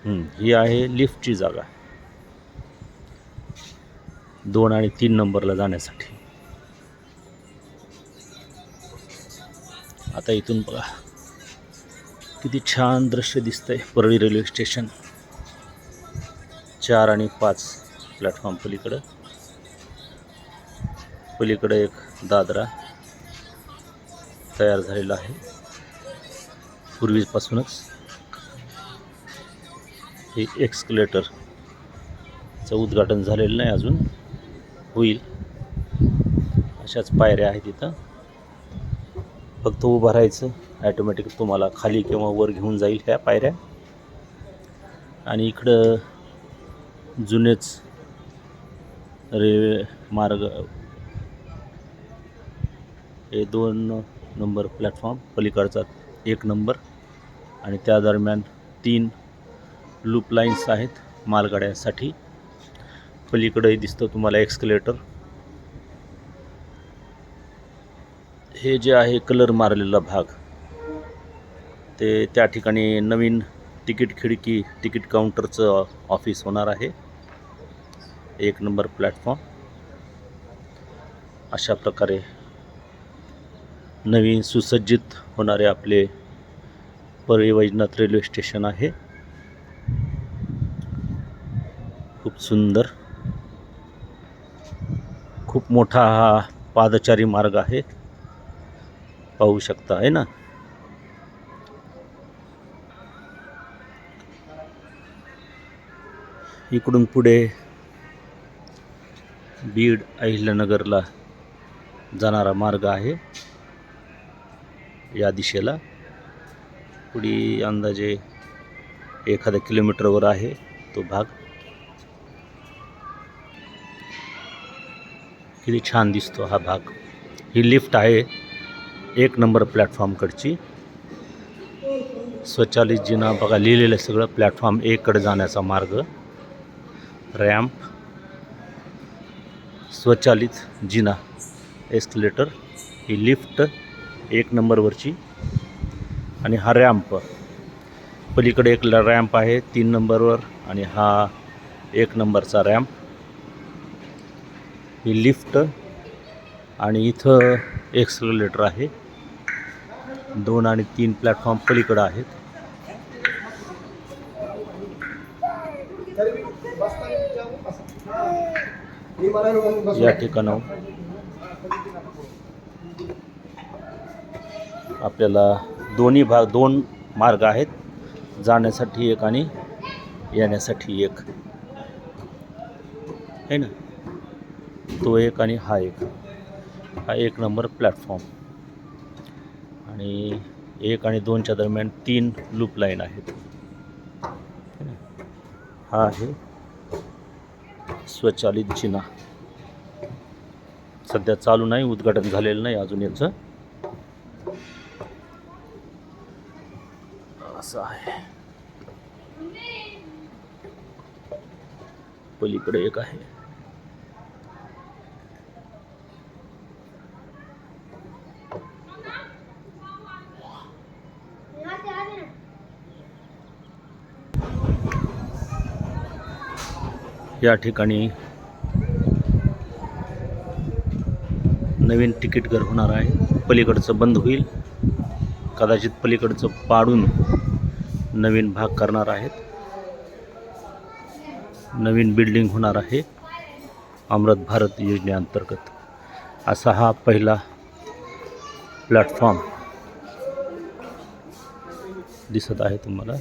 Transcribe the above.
ही आहे लिफ्टची जागा 2 आणि 3 नंबरला जाण्यासाठी. आता इथून बघा किती छान दृश्य दिसतंय. परळी रेल्वे स्टेशन 4 आणि 5 प्लॅटफॉर्म पलीकडे एक दादरा तयार झालेला आहे पूर्वीपासूनच. हे एक्सकलेटरचं उद्घाटन झालेलं नाही अजून, होईल. अशाच पायऱ्या आहेत इथं, फक्त उभं राहायचं, ॲटोमॅटिक तुम्हाला खाली किंवा वर घेऊन जाईल ह्या पायऱ्या. आणि इकडं जुनेच रेल्वे मार्ग, हे 2 नंबर प्लॅटफॉर्म, पलीकडचा 1 नंबर, आणि त्या दरम्यान 3 लूप लाईन्स आहेत मालगाड्यांसाठी. पलीकडे दिसतं तुम्हाला एक्सकलेटर. हे जे आहे कलर मारलेला भाग, ते त्या ठिकाणी नवीन तिकीट खिडकी, तिकीट काउंटरचं ऑफिस होणार आहे. 1 नंबर प्लॅटफॉर्म अशा प्रकारे नवीन सुसज्जित होणारे आपले परळी वैजनाथ रेल्वे स्टेशन आहे. खूप सुंदर, खूप मोठा हा पादचारी मार्ग आहे, पाहू शकता आहे ना. इकडून पुढे बीड अहिल्यानगरला जाणारा मार्ग आहे. या दिशेला पुढे अंदाजे 1 किलोमीटरवर आहे तो भाग. किती छान दिसतो हा भाग. ही लिफ्ट आहे 1 नंबर प्लॅटफॉर्मकडची. स्वचालित जिना बघा लिहिलेलं सगळं. प्लॅटफॉर्म 1 कडे जाण्याचा मार्ग, रॅम्प, स्वचालित जिना, एस्केलेटर. ही लिफ्ट 1 नंबरवरची, आणि हा रॅम्प. पलीकडे एक रॅम्प आहे 3 नंबरवर, आणि हा 1 नंबरचा रॅम्प. ही लिफ्ट, आणि इथं एक्सलेटर आहे. 2 आणि 3 प्लॅटफॉर्म पलीकडे आहेत. या ठिकाणाहून आपल्याला दोन मार्ग आहेत, जाण्यासाठी 1 आणि येण्यासाठी 1 आहे ना. तो 1 आणि हा 1, हा 1 नंबर प्लॅटफॉर्म. आणि 1 आणि 2च्या दरम्यान 3 लूप लाईन आहेत. हा आहे स्वचालित जिना. सध्या चालू नाही, उद्घाटन झालेलं नाही अजून याचं. असं आहे. पलीकडे 1 आहे. या ठिकाणी नवीन तिकीट घर होणार आहे. पलीकडचं बंद होईल, कदाचित पलीकडचं पाडून नवीन भाग करणार आहेत. नवीन बिल्डिंग होणार आहे अमृत भारत योजनेअंतर्गत. असा हा पहिला प्लॅटफॉर्म दिसत आहे तुम्हाला.